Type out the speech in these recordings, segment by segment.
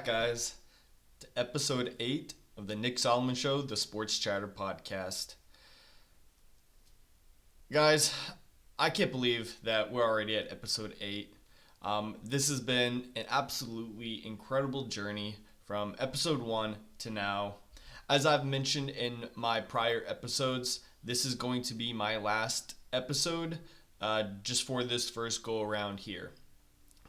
back, guys, to episode 8 of the Nick Solomon Show, the Sports Chatter podcast. Guys, I can't believe that we're already at episode 8. This has been an absolutely incredible journey from episode 1 to now. As I've mentioned in my prior episodes, this is going to be my last episode just for this first go around here.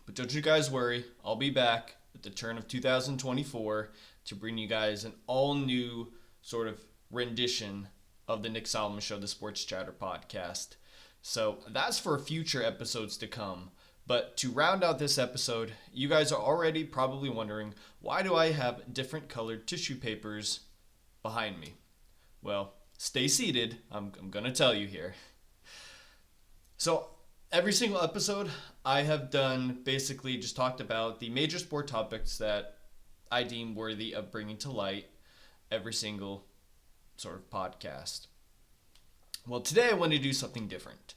But don't you guys worry, I'll be back at the turn of 2024 to bring you guys an all new sort of rendition of the Nick Solomon Show, the Sports Chatter podcast. So that's for future episodes to come. But to round out this episode, you guys are already probably wondering, why do I have different colored tissue papers behind me? Well, stay seated. I'm going to tell you here. So every single episode I have done basically just talked about the major sport topics that I deem worthy of bringing to light every single sort of podcast. Well, today I want to do something different.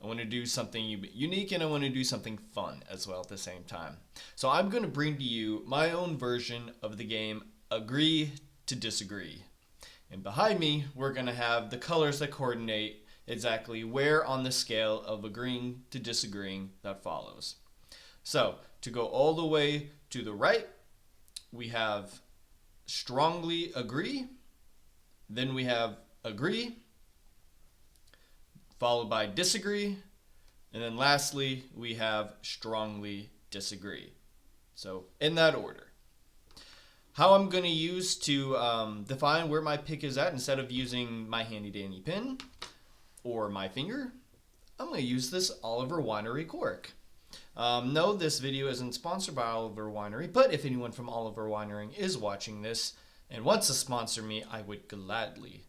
I want to do something unique, and I want to do something fun as well at the same time. So I'm going to bring to you my own version of the game Agree to Disagree. And behind me, we're going to have the colors that coordinate exactly where on the scale of agreeing to disagreeing that follows. So, to go all the way to the right, we have strongly agree, then we have agree, followed by disagree, and then lastly, we have strongly disagree. So, in that order. How I'm going to use to define where my pick is at, instead of using my handy dandy pen or my finger, I'm going to use this Oliver Winery cork. No, this video isn't sponsored by Oliver Winery, but if anyone from Oliver Winery is watching this and wants to sponsor me, I would gladly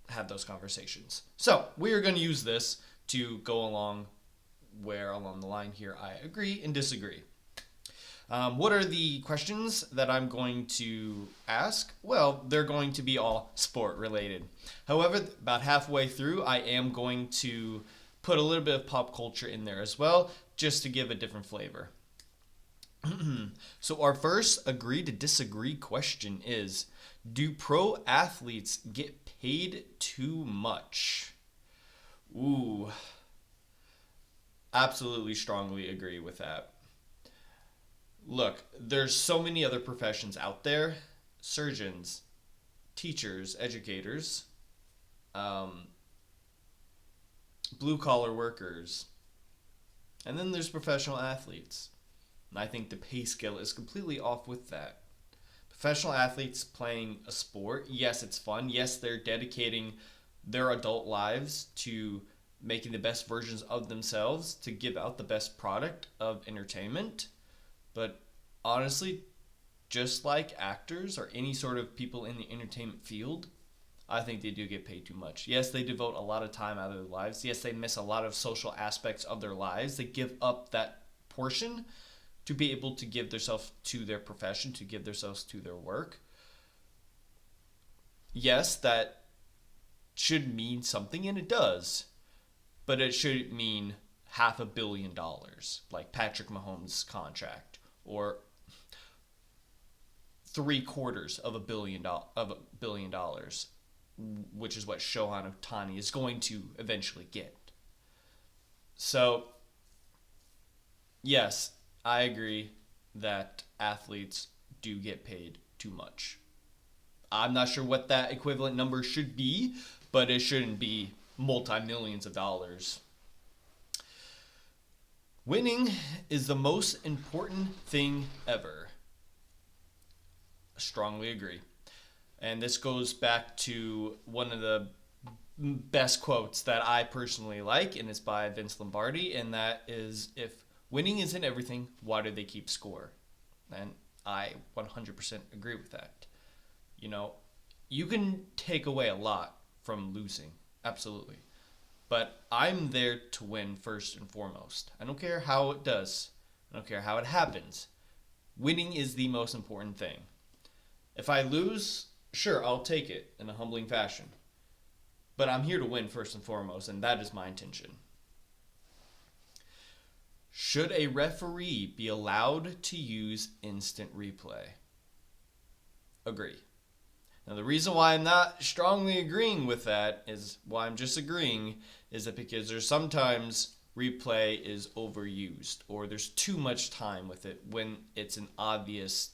have those conversations. So we are going to use this to go along the line here I agree and disagree. What are the questions that I'm going to ask? Well, they're going to be all sport related. However, about halfway through, I am going to put a little bit of pop culture in there as well, just to give a different flavor. So our first agree to disagree question is, do pro athletes get paid too much? Ooh, absolutely strongly agree with that. Look, there's so many other professions out there. Surgeons, teachers, educators, blue-collar workers. And then there's professional athletes. And I think the pay scale is completely off with that. Professional athletes playing a sport, yes, it's fun. Yes, they're dedicating their adult lives to making the best versions of themselves to give out the best product of entertainment. But honestly, just like actors or any sort of people in the entertainment field, I think they do get paid too much. Yes, they devote a lot of time out of their lives. Yes, they miss a lot of social aspects of their lives. They give up that portion to be able to give themselves to their profession, to give themselves to their work. Yes, that should mean something, and it does. But it shouldn't mean $500 million, like Patrick Mahomes' contract. Or $750 million, which is what Shohei Ohtani is going to eventually get. So, yes, I agree that athletes do get paid too much. I'm not sure what that equivalent number should be, but it shouldn't be multi-millions of dollars. Winning is the most important thing ever. I strongly agree. And this goes back to one of the best quotes that I personally like, and it's by Vince Lombardi, and that is, if winning isn't everything, why do they keep score? And I 100% agree with that. You know, you can take away a lot from losing, absolutely. But I'm there to win first and foremost. I don't care how it does. I don't care how it happens. Winning is the most important thing. If I lose, sure, I'll take it in a humbling fashion. But I'm here to win first and foremost, and that is my intention. Should a referee be allowed to use instant replay? Agree. Now, the reason why I'm not strongly agreeing with that is why I'm just agreeing is that because there's sometimes replay is overused or there's too much time with it when it's an obvious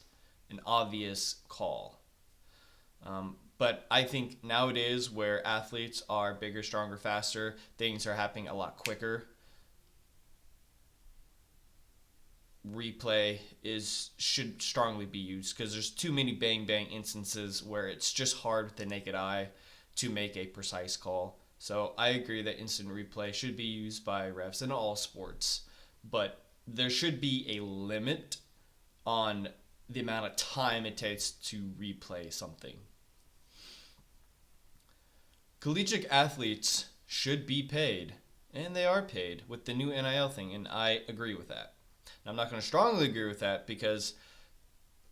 call. But I think nowadays where athletes are bigger, stronger, faster, things are happening a lot quicker. Replay should strongly be used because there's too many bang instances where it's just hard with the naked eye to make a precise call. So I agree that instant replay should be used by refs in all sports, but there should be a limit on the amount of time it takes to replay something. Collegiate athletes should be paid, and they are paid with the new NIL thing, and I agree with that. I'm not going to strongly agree with that because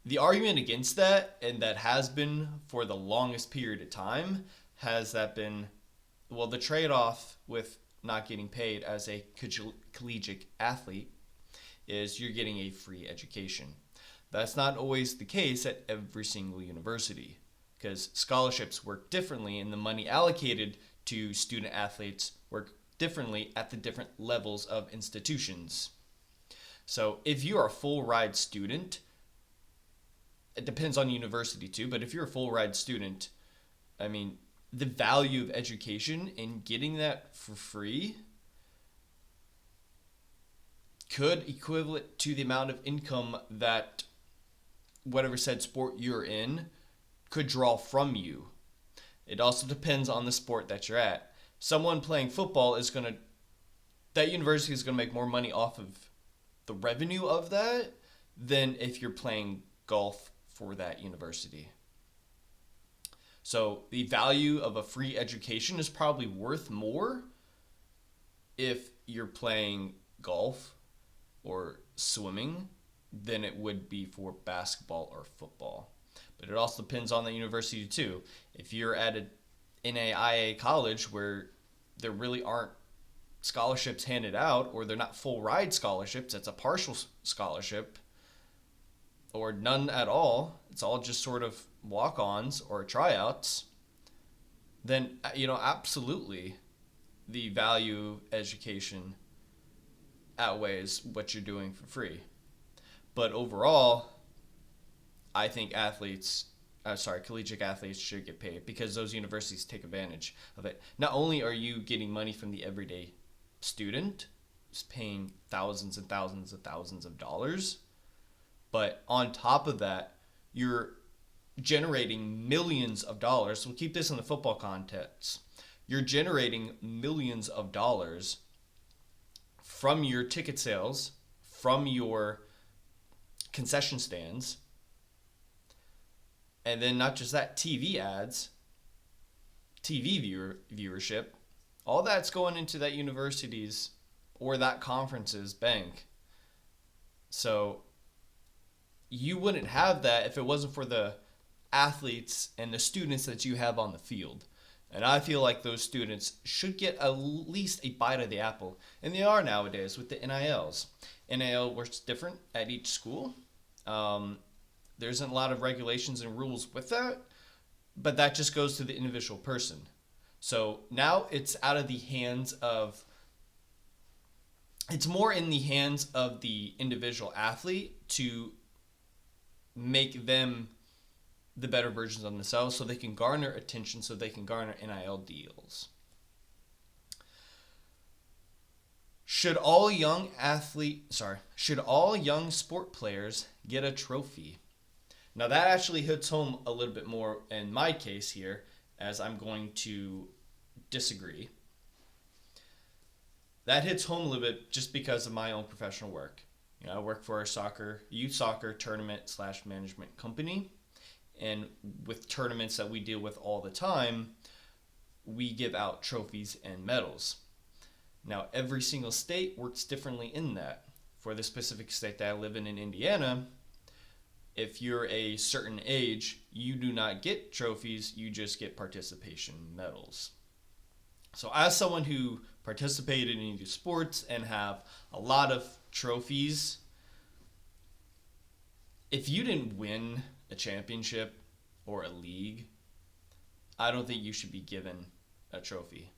the argument against that, and that has been for the longest period of time, has that been, well, the trade-off with not getting paid as a collegiate athlete is you're getting a free education. That's not always the case at every single university because scholarships work differently and the money allocated to student athletes work differently at the different levels of institutions. So if you are a full ride student, it depends on university too, but if you're a full ride student, I mean, the value of education and getting that for free could equivalent to the amount of income that whatever said sport you're in could draw from you. It also depends on the sport that you're at. Someone playing football that university is going to make more money off of the revenue of that than if you're playing golf for that university. So the value of a free education is probably worth more if you're playing golf or swimming than it would be for basketball or football. But it also depends on the university too. If you're at an NAIA college where there really aren't scholarships handed out, or they're not full ride scholarships, it's a partial scholarship, or none at all, it's all just sort of walk-ons or tryouts, then, absolutely the value of education outweighs what you're doing for free. But overall, I think collegiate athletes should get paid because those universities take advantage of it. Not only are you getting money from the everyday student is paying thousands and thousands and thousands of dollars, but on top of that, you're generating millions of dollars. So we'll keep this in the football context. You're generating millions of dollars from your ticket sales, from your concession stands, and then not just that, TV ads, TV viewership, all that's going into that university's or that conference's bank. So you wouldn't have that if it wasn't for the athletes and the students that you have on the field. And I feel like those students should get at least a bite of the apple. And they are nowadays with the NILs. NIL works different at each school. There isn't a lot of regulations and rules with that, but that just goes to the individual person. So now it's more in the hands of the individual athlete to make them the better versions of themselves so they can garner attention, so they can garner NIL deals. Should all young sport players get a trophy? Now that actually hits home a little bit more in my case here, as I'm going to disagree. That hits home a little bit just because of my own professional work. I work for a youth soccer tournament / management company. And with tournaments that we deal with all the time, we give out trophies and medals. Now, every single state works differently in that. For the specific state that I live in Indiana, if you're a certain age, you do not get trophies, you just get participation medals. So as someone who participated in these sports and have a lot of trophies, if you didn't win a championship or a league, I don't think you should be given a trophy.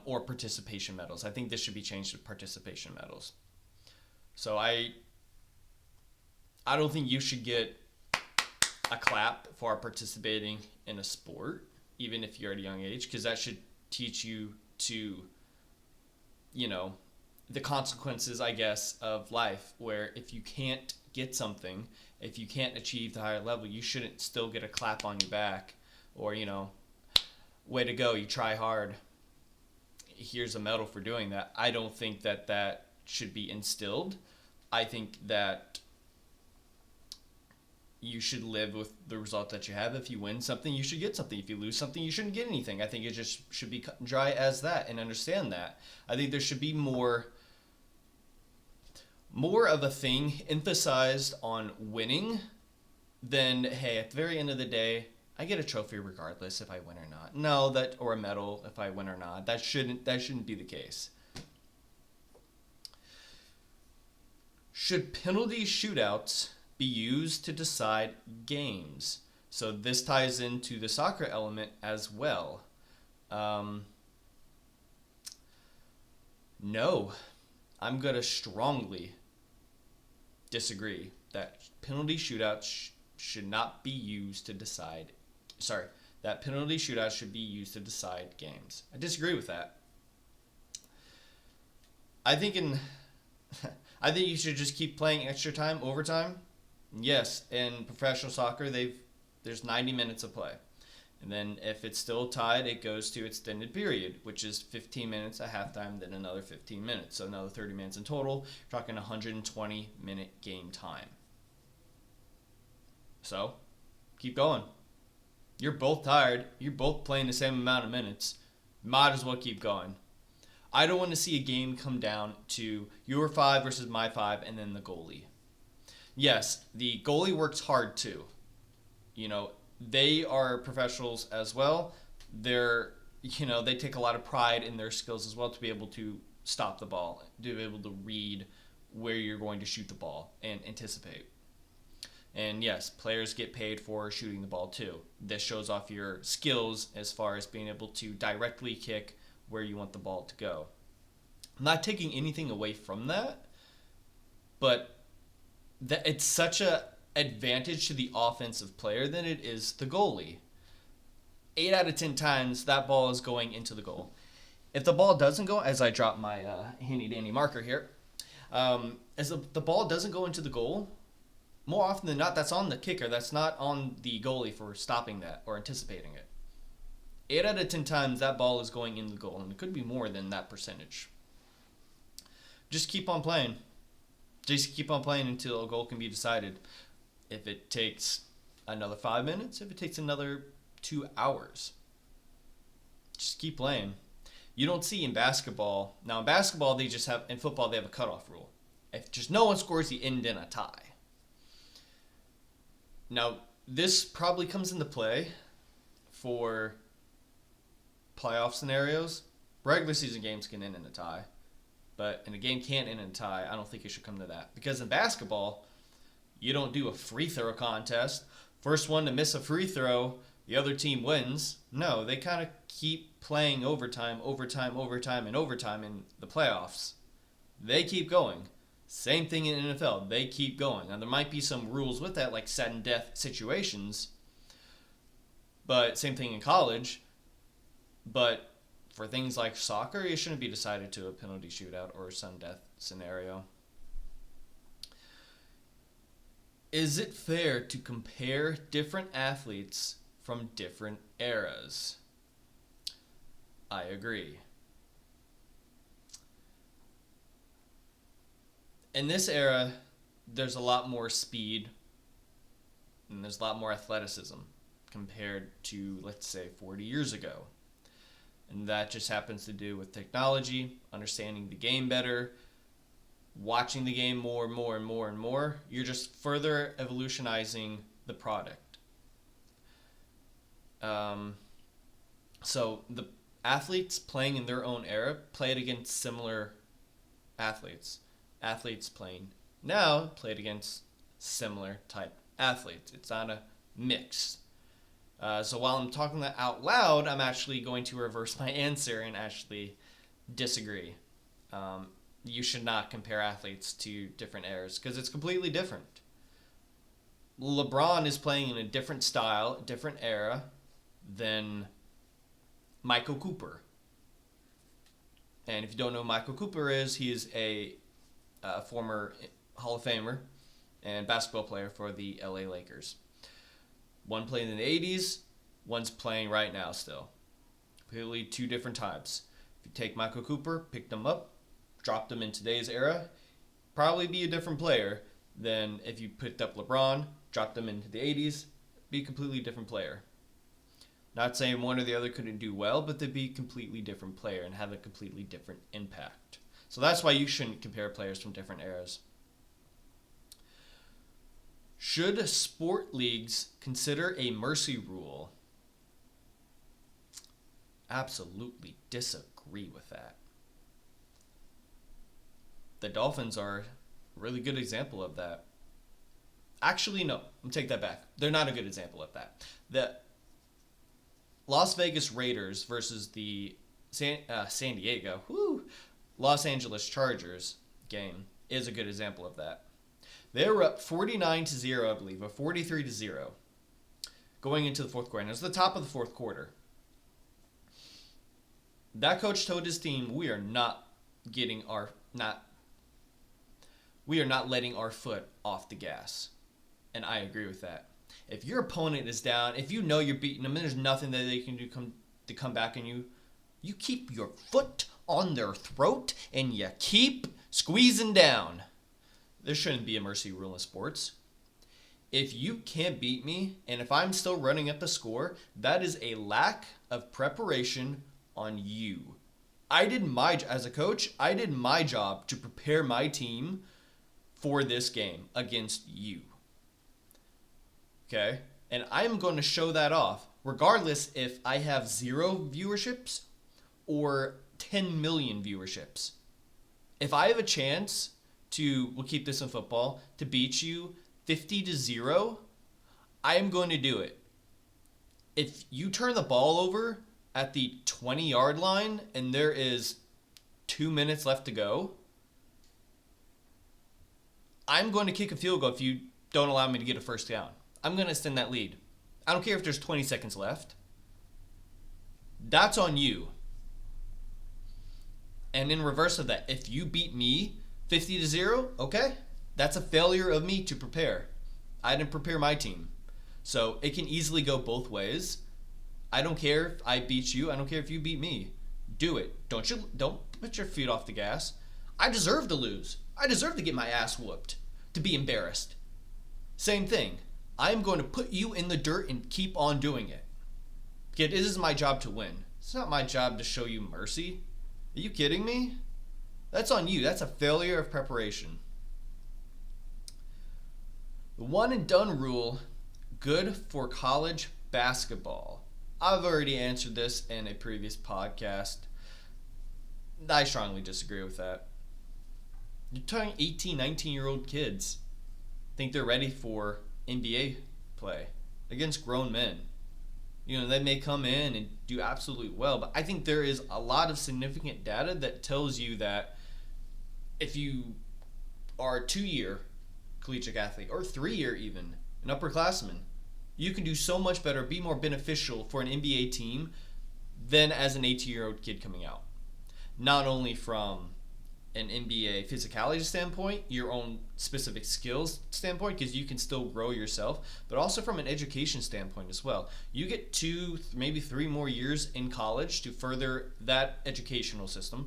Or participation medals. I think this should be changed to participation medals. So I don't think you should get a clap for participating in a sport, even if you're at a young age, because that should teach you to, the consequences, I guess, of life, where if you can't get something, if you can't achieve the higher level, you shouldn't still get a clap on your back or, way to go, you try hard. Here's a medal for doing that. I don't think that should be instilled. I think that you should live with the result that you have. If you win something, you should get something. If you lose something, you shouldn't get anything. I think it just should be cut and dry as that, and understand that. I think there should be more of a thing emphasized on winning than, hey, at the very end of the day, I get a trophy regardless if I win or not. No, or a medal if I win or not. That shouldn't be the case. Should penalty shootouts be used to decide games? So this ties into the soccer element as well. No, I'm going to strongly disagree that penalty shootouts should not be used to decide. That penalty shootouts should be used to decide games. I disagree with that. I think you should just keep playing extra time, overtime. Yes, in professional soccer, there's 90 minutes of play. And then if it's still tied, it goes to extended period, which is 15 minutes at halftime, then another 15 minutes. So another 30 minutes in total. You're talking 120-minute game time. So, keep going. You're both tired. You're both playing the same amount of minutes. Might as well keep going. I don't want to see a game come down to your 5 versus my 5 and then the goalie. Yes, the goalie works hard too. They are professionals as well. They take a lot of pride in their skills as well to be able to stop the ball, to be able to read where you're going to shoot the ball and anticipate. And yes, players get paid for shooting the ball too. This shows off your skills as far as being able to directly kick where you want the ball to go. I'm not taking anything away from that, but it's such a advantage to the offensive player than it is the goalie. 8 out of 10 times that ball is going into the goal. If the ball doesn't go, as I drop my handy dandy marker here, as the ball doesn't go into the goal, more often than not, that's on the kicker. That's not on the goalie for stopping that or anticipating it. 8 out of 10 times that ball is going in the goal, and it could be more than that percentage. Just keep on playing. Just keep on playing until a goal can be decided. If it takes another 5 minutes, if it takes another 2 hours, just keep playing. You don't see in basketball. Now in basketball, in football, they have a cutoff rule. If just no one scores, you end in a tie. Now, this probably comes into play for playoff scenarios. Regular season games can end in a tie, but in a game can't end in a tie. I don't think it should come to that. Because in basketball, you don't do a free throw contest. First one to miss a free throw, the other team wins. No, they kind of keep playing overtime in the playoffs. They keep going. Same thing in NFL. They keep going. Now, there might be some rules with that, like sudden death situations. But same thing in college. But for things like soccer, it shouldn't be decided to a penalty shootout or a sudden death scenario. Is it fair to compare different athletes from different eras? I agree. In this era, there's a lot more speed and there's a lot more athleticism compared to, let's say, 40 years ago. And that just happens to do with technology, understanding the game better, watching the game more and more and more and more. You're just further evolutionizing the product. So athletes playing in their own era played against similar athletes. Athletes playing now played against similar type athletes. It's not a mix. So while I'm talking that out loud, I'm actually going to reverse my answer and actually disagree. You should not compare athletes to different eras because it's completely different. LeBron is playing in a different style, different era than Michael Cooper. And if you don't know who Michael Cooper is, he is a former Hall of Famer and basketball player for the LA Lakers. One played in the 80s, one's playing right now still. Completely two different types. If you take Michael Cooper, pick them up, drop them in today's era, probably be a different player than if you picked up LeBron, dropped them into the 80s, be a completely different player. Not saying one or the other couldn't do well, but they'd be a completely different player and have a completely different impact. So that's why you shouldn't compare players from different eras. Should sport leagues consider a mercy rule? Absolutely disagree with that. The Dolphins are a really good example of that. Actually, no. I'm take that back. They're not a good example of that. The Las Vegas Raiders versus the San Diego, Los Angeles Chargers game is a good example of that. They were up 49-0, I believe, or 43-0 going into the fourth quarter. And it was the top of the fourth quarter. That coach told his team, we are not letting our foot off the gas. And I agree with that. If your opponent is down, if you know you're beating them and there's nothing that they can do to come back on you, you keep your foot on their throat and you keep squeezing down. There shouldn't be a mercy rule in sports. If you can't beat me and if I'm still running up the score, that is a lack of preparation on you. As a coach, I did my job to prepare my team for this game against you. Okay? And I'm going to show that off, regardless if I have 0 viewerships or 10 million viewerships. If I have a chance we'll keep this in football, to beat you 50-0, I am going to do it. If you turn the ball over at the 20-yard line and there is 2 minutes left to go, I'm going to kick a field goal if you don't allow me to get a first down. I'm going to extend that lead. I don't care if there's 20 seconds left. That's on you. And in reverse of that, if you beat me 50-0, okay, that's a failure of me to prepare. I didn't prepare my team. So it can easily go both ways. I don't care if I beat you. I don't care if you beat me. Do it. Don't put your feet off the gas. I deserve to lose. I deserve to get my ass whooped, to be embarrassed. Same thing. I'm going to put you in the dirt and keep on doing it. Okay, it is my job to win. It's not my job to show you mercy. Are you kidding me? That's on you. That's a failure of preparation. The one and done rule, good for college basketball. I've already answered this in a previous podcast. I strongly disagree with that. You're talking 18, 19-year-old kids. Think they're ready for NBA play against grown men. They may come in and do absolutely well, but I think there is a lot of significant data that tells you that if you are a 2-year collegiate athlete or 3-year even, an upperclassman, you can do so much better, be more beneficial for an NBA team than as an 18-year-old kid coming out. Not only from an NBA physicality standpoint, your own specific skills standpoint, because you can still grow yourself, but also from an education standpoint as well. You get 2, maybe 3 more years in college to further that educational system.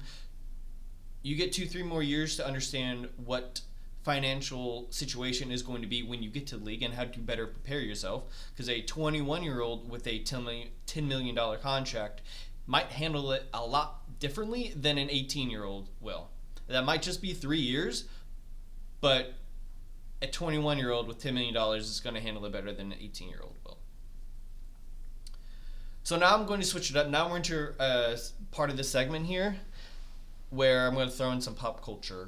You get 2-3 more years to understand what financial situation is going to be when you get to the league and how to better prepare yourself, because a 21-year-old with a $10 million contract might handle it a lot differently than an 18-year-old will. That might just be 3 years, but a 21-year-old with $10 million is going to handle it better than an 18-year-old will. So now I'm going to switch it up. Now we're into part of the segment here where I'm going to throw in some pop culture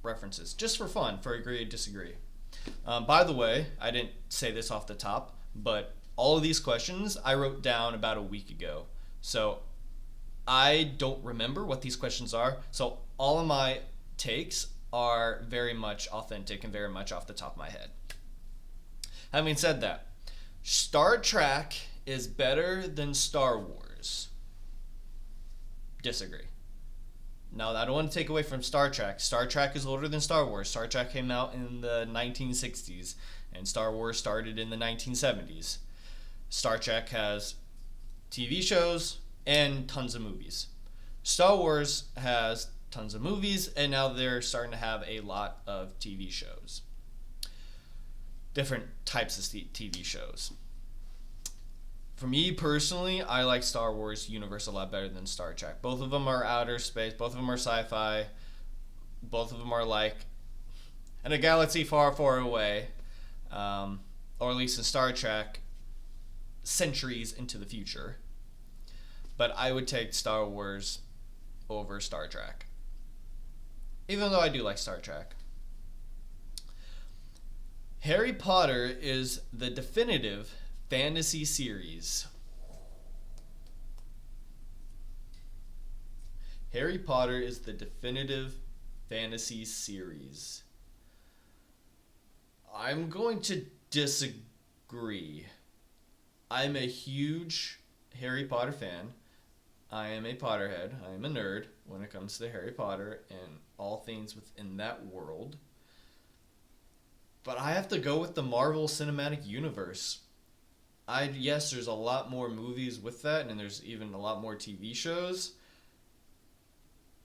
references just for fun, for agree or disagree. By the way, I didn't say this off the top, but all of these questions I wrote down about a week ago. So I don't remember what these questions are. So all of my takes are very much authentic and very much off the top of my head. Having said that, Star Trek is better than Star Wars. Disagree. Now, I don't want to take away from Star Trek. Star Trek is older than Star Wars. Star Trek came out in the 1960s, and Star Wars started in the 1970s. Star Trek has TV shows and tons of movies. Star Wars has tons of movies, and now they're starting to have a lot of TV shows. Different types of TV shows. For me personally, I like Star Wars universe a lot better than Star Trek. Both of them are outer space. Both of them are sci-fi. Both of them are like in a galaxy far, far away. Or at least in Star Trek, centuries into the future. But I would take Star Wars over Star Trek. Even though I do like Star Trek. Harry Potter is the definitive fantasy series. Harry Potter is the definitive fantasy series. I'm going to disagree. I'm a huge Harry Potter fan. I am a Potterhead. I am a nerd when it comes to Harry Potter and all things within that world. But I have to go with the Marvel Cinematic Universe. Yes, there's a lot more movies with that, and there's even a lot more TV shows.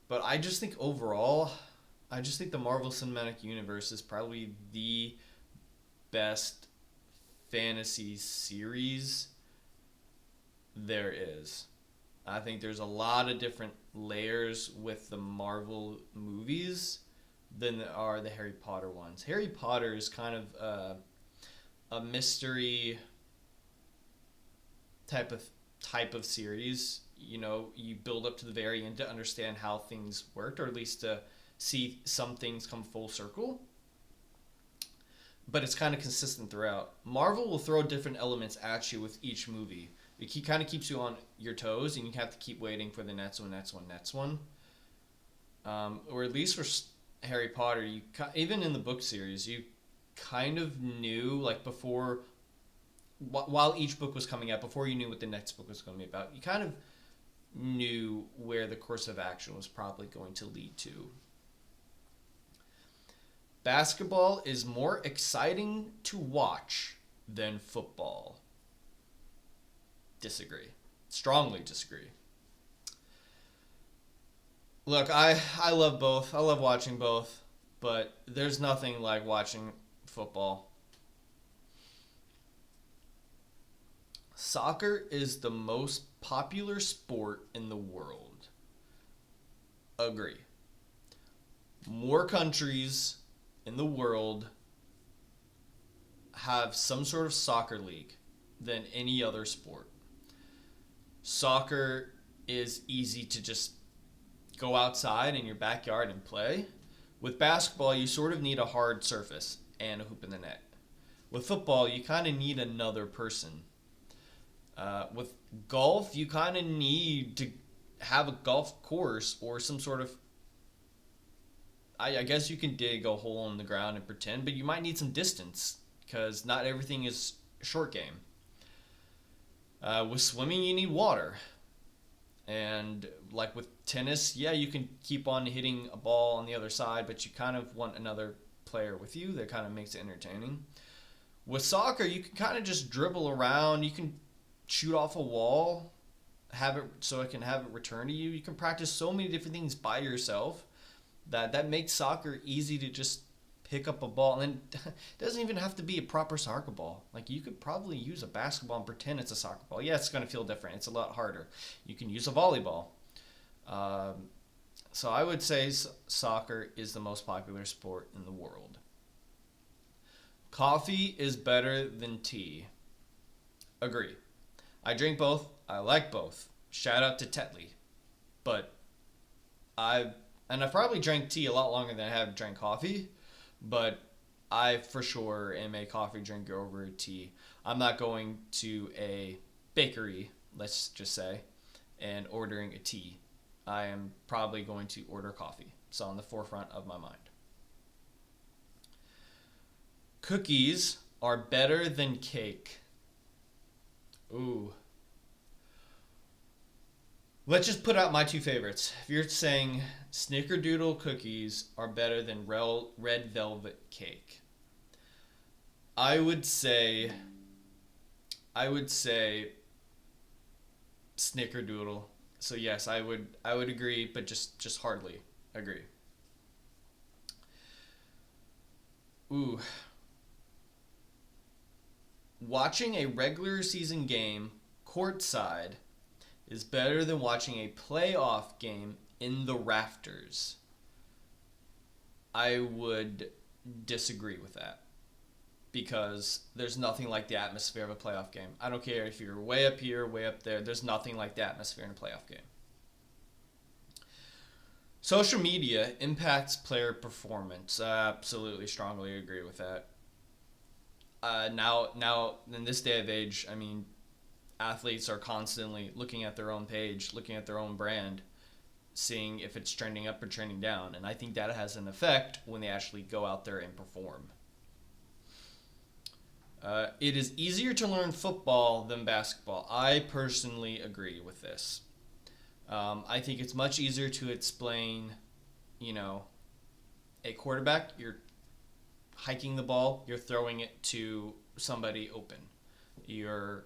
But I just think overall, the Marvel Cinematic Universe is probably the best fantasy series there is. I think there's a lot of different layers with the Marvel movies than there are the Harry Potter ones. Harry Potter is kind of a mystery type of series. You know, you build up to the very end to understand how things worked, or at least to see some things come full circle. But it's kind of consistent throughout. Marvel will throw different elements at you with each movie. It kind of keeps you on your toes, and you have to keep waiting for the next one. Or at least for Harry Potter, even in the book series, you kind of knew, like, before, while each book was coming out, before you knew what the next book was going to be about, you kind of knew where the course of action was probably going to lead to. Basketball is more exciting to watch than football. Disagree. Strongly disagree. Look, I love both. I love watching both, but there's nothing like watching football. Soccer is the most popular sport in the world. Agree. More countries in the world have some sort of soccer league than any other sport. Soccer is easy to just go outside in your backyard and play. With basketball, you sort of need a hard surface and a hoop in the net. With football, you kind of need another person. With golf, you kind of need to have a golf course or some sort of... I guess you can dig a hole in the ground and pretend, but you might need some distance because not everything is short game. With swimming, you need water. And like with tennis, yeah, you can keep on hitting a ball on the other side, but you kind of want another player with you. That kind of makes it entertaining. With soccer, you can kind of just dribble around. You can shoot off a wall, have it so it can have it return to you. You can practice so many different things by yourself that makes soccer easy to just pick up a ball. And it doesn't even have to be a proper soccer ball. Like, you could probably use a basketball and pretend it's a soccer ball. Yeah, it's going to feel different. It's a lot harder. You can use a volleyball. So I would say soccer is the most popular sport in the world. Coffee is better than tea. Agree. I drink both. I like both. Shout out to Tetley. But I've probably drank tea a lot longer than I have drank coffee, but I for sure am a coffee drinker over tea. I'm not going to a bakery, let's just say, and ordering a tea. I am probably going to order coffee. It's on the forefront of my mind. Cookies are better than cake. Ooh. Let's just put out my two favorites. If you're saying Snickerdoodle cookies are better than red velvet cake, I would say Snickerdoodle. So yes, I would agree, but just hardly agree. Ooh. Watching a regular season game courtside is better than watching a playoff game in the rafters. I would disagree with that because there's nothing like the atmosphere of a playoff game. I don't care if you're way up here, way up there. There's nothing like the atmosphere in a playoff game. Social media impacts player performance. I absolutely strongly agree with that. Now, in this day of age, I mean, athletes are constantly looking at their own page, looking at their own brand, seeing if it's trending up or trending down. And I think that has an effect when they actually go out there and perform. It is easier to learn football than basketball. I personally agree with this. I think it's much easier to explain, a quarterback. You're hiking the ball, you're throwing it to somebody open. You're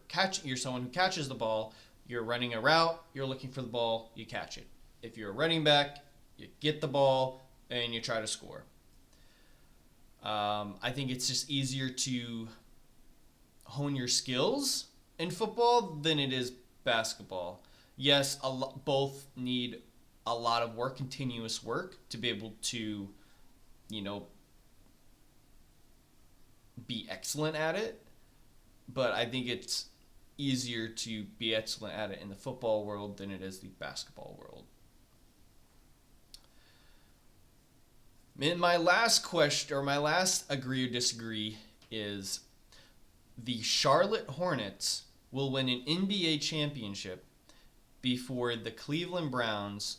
someone who catches the ball, you're running a route, you're looking for the ball, you catch it. If you're a running back, you get the ball and you try to score. I think it's just easier to hone your skills in football than it is basketball. Yes, both need a lot of work, continuous work, to be able to, be excellent at it. But I think it's easier to be excellent at it in the football world than it is the basketball world. And my last question, or my last agree or disagree, is the Charlotte Hornets will win an NBA championship before the Cleveland Browns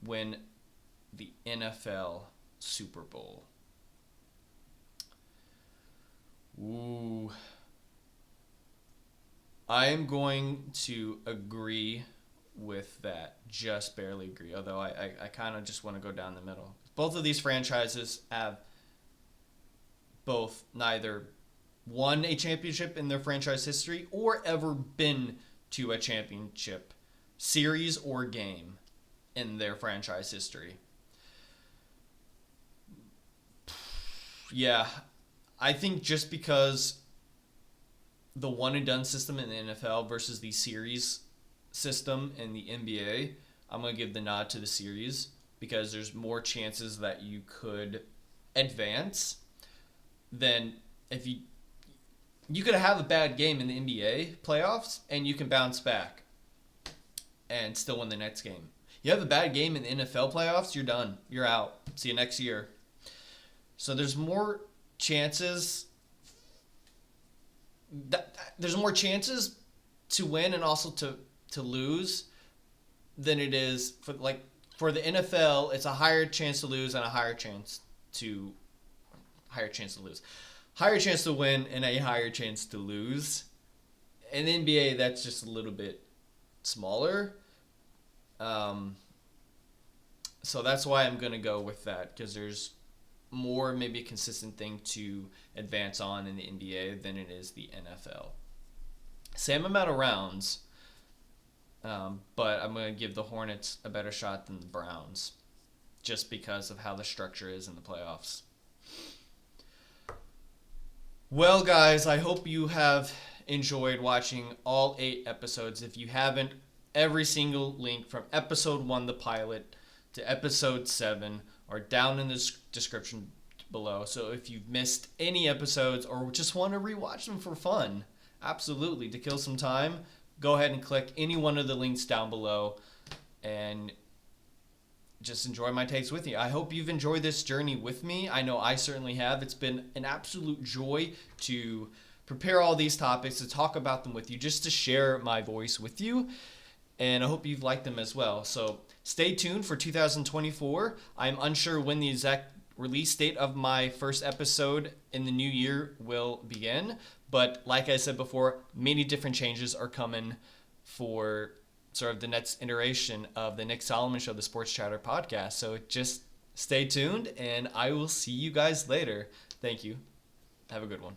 win the NFL Super Bowl. Ooh. I am going to agree with that. Just barely agree. Although I kind of just want to go down the middle. Both of these franchises have both neither won a championship in their franchise history or ever been to a championship series or game in their franchise history. Yeah, I think just because the one and done system in the NFL versus the series system in the NBA, I'm going to give the nod to the series because there's more chances that you could advance than if you could have a bad game in the NBA playoffs and you can bounce back and still win the next game. You have a bad game in the NFL playoffs, you're done. You're out. See you next year. So there's more chances to win and also to lose than it is for the NFL. It's a higher chance to lose and a higher chance to lose. Higher chance to win and a higher chance to lose. In the NBA, that's just a little bit smaller. So that's why I'm going to go with that, because there's more maybe a consistent thing to advance on in the NBA than it is the NFL. Same amount of rounds, but I'm going to give the Hornets a better shot than the Browns just because of how the structure is in the playoffs. Well, guys, I hope you have enjoyed watching all 8 episodes. If you haven't, every single link from episode 1, the pilot, to episode 7 are down in the description below. So if you've missed any episodes or just want to rewatch them for fun, absolutely, to kill some time, go ahead and click any one of the links down below and just enjoy my takes with you. I hope you've enjoyed this journey with me. I know I certainly have. It's been an absolute joy to prepare all these topics, to talk about them with you, just to share my voice with you. And I hope you've liked them as well. So stay tuned for 2024. I'm unsure when the exact release date of my first episode in the new year will begin. But like I said before, many different changes are coming for sort of the next iteration of the Nick Solomon Show, the Sports Chatter podcast. So just stay tuned, and I will see you guys later. Thank you. Have a good one.